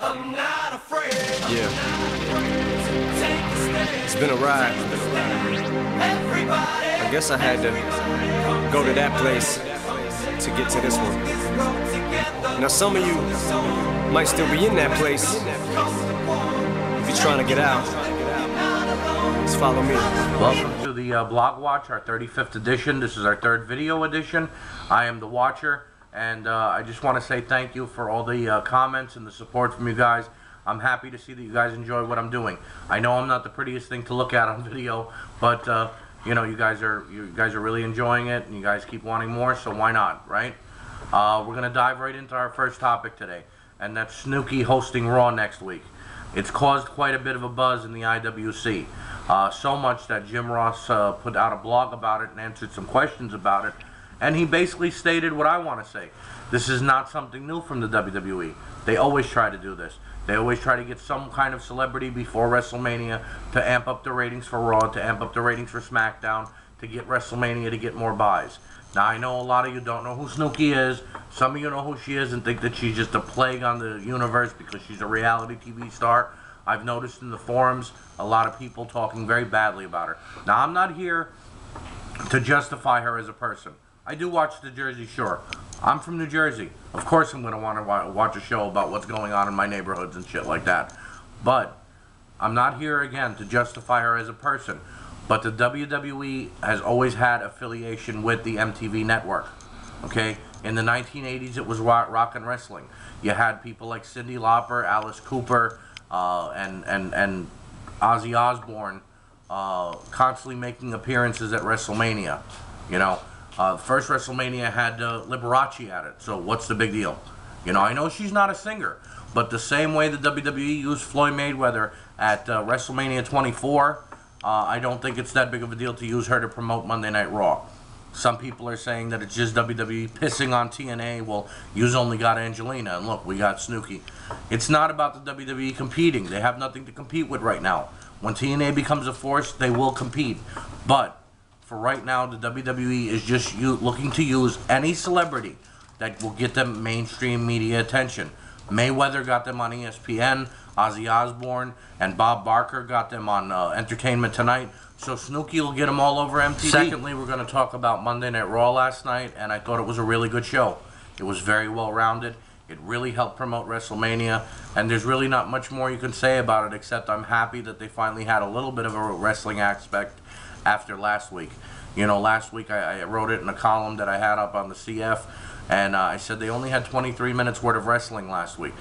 I'm not afraid. Yeah. It's been a ride. I guess I had to go to that place to get to this one. Now some of you might still be in that place. If you're trying to get out, just follow me. Welcome to the Blog Watch, our 35th edition. This is our third video edition. I am the Watcher, and I just want to say thank you for all the comments and the support from you guys. I'm happy to see that you guys enjoy what I'm doing. I know I'm not the prettiest thing to look at on video, but you know, you guys are really enjoying it, and you guys keep wanting more, so why not, right? We're gonna dive right into our first topic today, and that's Snooki hosting Raw next week. It's caused quite a bit of a buzz in the IWC, so much that Jim Ross put out a blog about it and answered some questions about it, and he basically stated what I want to say. This is not something new from the WWE. They always try to do this. They always try to get some kind of celebrity before WrestleMania to amp up the ratings for Raw, to amp up the ratings for SmackDown, to get WrestleMania to get more buys. Now, I know a lot of you don't know who Snooki is. Some of you know who she is and think that she's just a plague on the universe because she's a reality TV star. I've noticed in the forums a lot of people talking very badly about her. Now, I'm not here to justify her as a person. I do watch the Jersey Shore. I'm from New Jersey. Of course I'm going to want to watch a show about what's going on in my neighborhoods and shit like that. But I'm not here, again, to justify her as a person. But the WWE has always had affiliation with the MTV network. Okay? In the 1980s, it was rock and wrestling. You had people like Cyndi Lauper, Alice Cooper, and Ozzy Osbourne constantly making appearances at WrestleMania. You know? First WrestleMania had Liberace at it, so what's the big deal? You know, I know she's not a singer, but the same way the WWE used Floyd Mayweather at WrestleMania 24, I don't think it's that big of a deal to use her to promote Monday Night Raw. Some people are saying that it's just WWE pissing on TNA. Well, you've only got Angelina, and look, we got Snooki. It's not about the WWE competing. They have nothing to compete with right now. When TNA becomes a force, they will compete. But for right now, the WWE is just looking to use any celebrity that will get them mainstream media attention. Mayweather got them on ESPN, Ozzy Osbourne and Bob Barker got them on Entertainment Tonight, so Snooki will get them all over MTV. Secondly, we're going to talk about Monday Night Raw last night, and I thought it was a really good show. It was very well-rounded. It really helped promote WrestleMania, and there's really not much more you can say about it, except I'm happy that they finally had a little bit of a wrestling aspect after last week. You know, last week I wrote it in a column that I had up on the CF, and I said they only had 23 minutes worth of wrestling last week.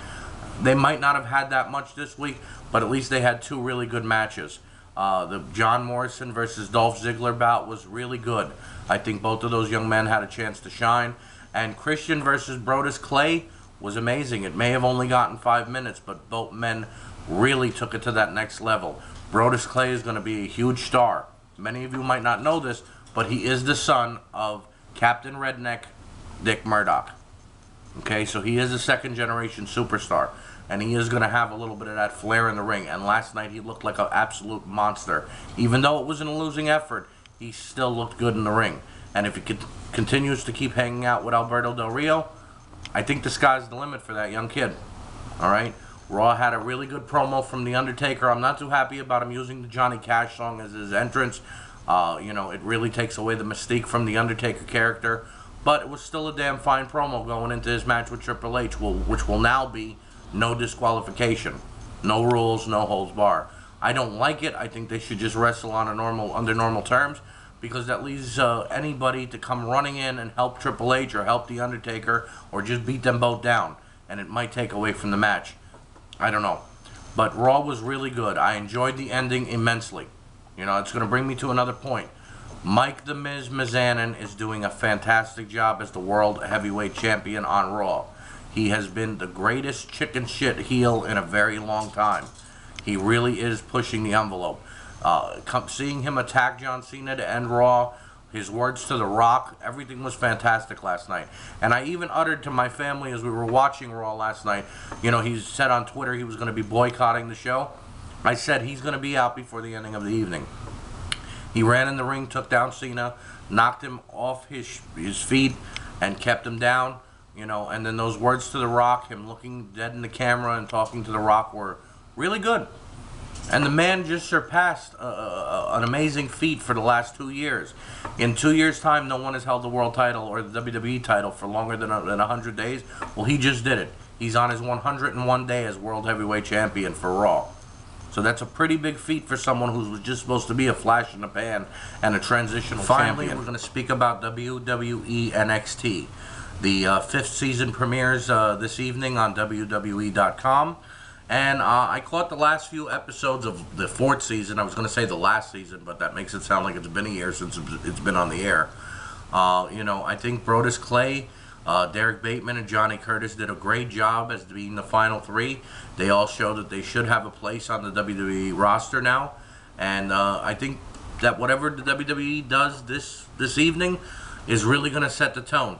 They might not have had that much this week, but at least they had two really good matches. The John Morrison versus Dolph Ziggler bout was really good. I think both of those young men had a chance to shine. And Christian versus Brodus Clay was amazing. It may have only gotten 5 minutes, but both men really took it to that next level. Brodus Clay is going to be a huge star. Many of you might not know this, but he is the son of Captain Redneck Dick Murdoch. Okay, so he is a second-generation superstar, and he is going to have a little bit of that flair in the ring. And last night he looked like an absolute monster. Even though it was in a losing effort, he still looked good in the ring. And if he continues to keep hanging out with Alberto Del Rio, I think the sky's the limit for that young kid. All right? Raw had a really good promo from The Undertaker. I'm not too happy about him using the Johnny Cash song as his entrance. You know, it really takes away the mystique from The Undertaker character. But it was still a damn fine promo going into his match with Triple H, which will now be no disqualification. No rules, no holds bar. I don't like it. I think they should just wrestle on under normal terms, because that leaves anybody to come running in and help Triple H or help The Undertaker or just beat them both down. And it might take away from the match. I don't know. But Raw was really good. I enjoyed the ending immensely. You know, it's going to bring me to another point. Mike the Miz Mizanin is doing a fantastic job as the World Heavyweight Champion on Raw. He has been the greatest chicken shit heel in a very long time. He really is pushing the envelope. Seeing him attack John Cena to end Raw, his words to The Rock, everything was fantastic last night. And I even uttered to my family as we were watching Raw last night, you know, he said on Twitter he was going to be boycotting the show. I said he's going to be out before the ending of the evening. He ran in the ring, took down Cena, knocked him off his feet, and kept him down. you know, and then those words to The Rock, him looking dead in the camera and talking to The Rock, were really good. And the man just surpassed an amazing feat for the last 2 years. In 2 years' time, no one has held the world title or the WWE title for longer than 100 days. Well, he just did it. He's on his 101 day as World Heavyweight Champion for Raw. So that's a pretty big feat for someone who was just supposed to be a flash in the pan and a transitional champion. Finally, we're going to speak about WWE NXT. The 5th season premieres this evening on WWE.com. And I caught the last few episodes of the 4th season. I was going to say the last season, but that makes it sound like it's been a year since it's been on the air. You know, I think Brodus Clay, Derek Bateman, and Johnny Curtis did a great job as being the final 3. They all show that they should have a place on the WWE roster now. And I think that whatever the WWE does this evening is really going to set the tone.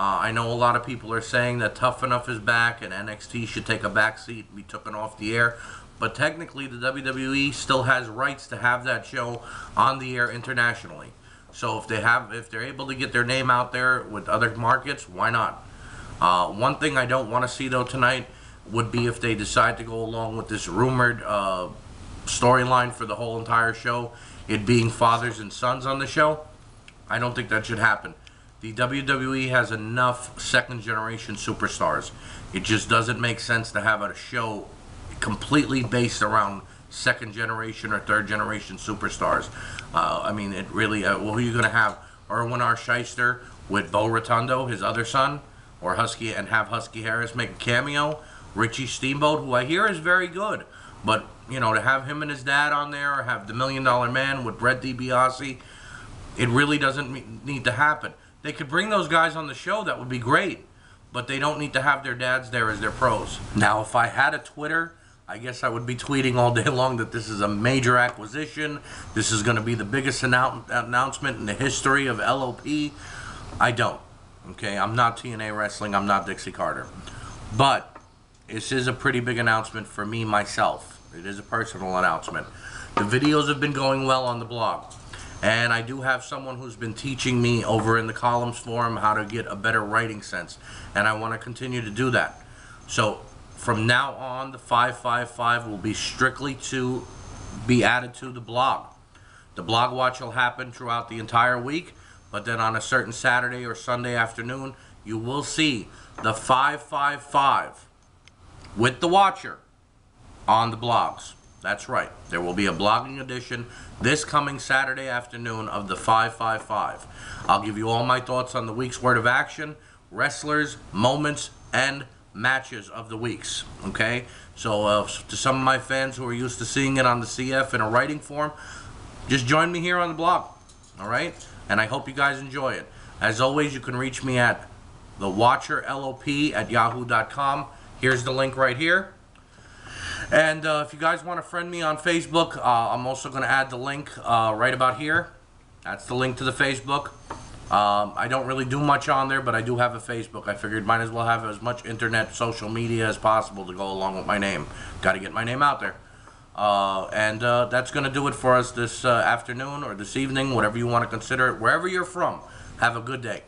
I know a lot of people are saying that Tough Enough is back and NXT should take a back seat and be taken off the air. But technically, the WWE still has rights to have that show on the air internationally. So if they're able to get their name out there with other markets, why not? One thing I don't want to see though tonight would be if they decide to go along with this rumored storyline for the whole entire show, it being fathers and sons on the show. I don't think that should happen. The WWE has enough second-generation superstars. It just doesn't make sense to have a show completely based around second-generation or third-generation superstars. I mean, it really... well, who are you going to have? Erwin R. Shyster with Bo Rotundo, his other son? Or Husky, and have Husky Harris make a cameo? Richie Steamboat, who I hear is very good. But, you know, to have him and his dad on there, or have the $1 Million Man with Brett DiBiase, it really doesn't need to happen. They could bring those guys on the show, that would be great, but they don't need to have their dads there as their pros. Now, if I had a Twitter, I guess I would be tweeting all day long that this is a major acquisition. This is going to be the biggest announcement in the history of LOP. I don't. Okay, I'm not TNA Wrestling. I'm not Dixie Carter. But this is a pretty big announcement for me, myself. It is a personal announcement. The videos have been going well on the blog. And I do have someone who's been teaching me over in the columns forum how to get a better writing sense. And I want to continue to do that. So from now on, the 555 will be strictly to be added to the blog. The blog watch will happen throughout the entire week. But then on a certain Saturday or Sunday afternoon, you will see the 555 with the watcher on the blogs. That's right. There will be a blogging edition this coming Saturday afternoon of the 555. I'll give you all my thoughts on the week's word of action, wrestlers, moments, and matches of the weeks. Okay? So to some of my fans who are used to seeing it on the CF in a writing form, just join me here on the blog. All right? And I hope you guys enjoy it. As always, you can reach me at thewatcherlop@yahoo.com. Here's the link right here. And if you guys want to friend me on Facebook, I'm also going to add the link right about here. That's the link to the Facebook. I don't really do much on there, but I do have a Facebook. I figured might as well have as much internet social media as possible to go along with my name. Got to get my name out there. And that's going to do it for us this afternoon or this evening, whatever you want to consider it. Wherever you're from, have a good day.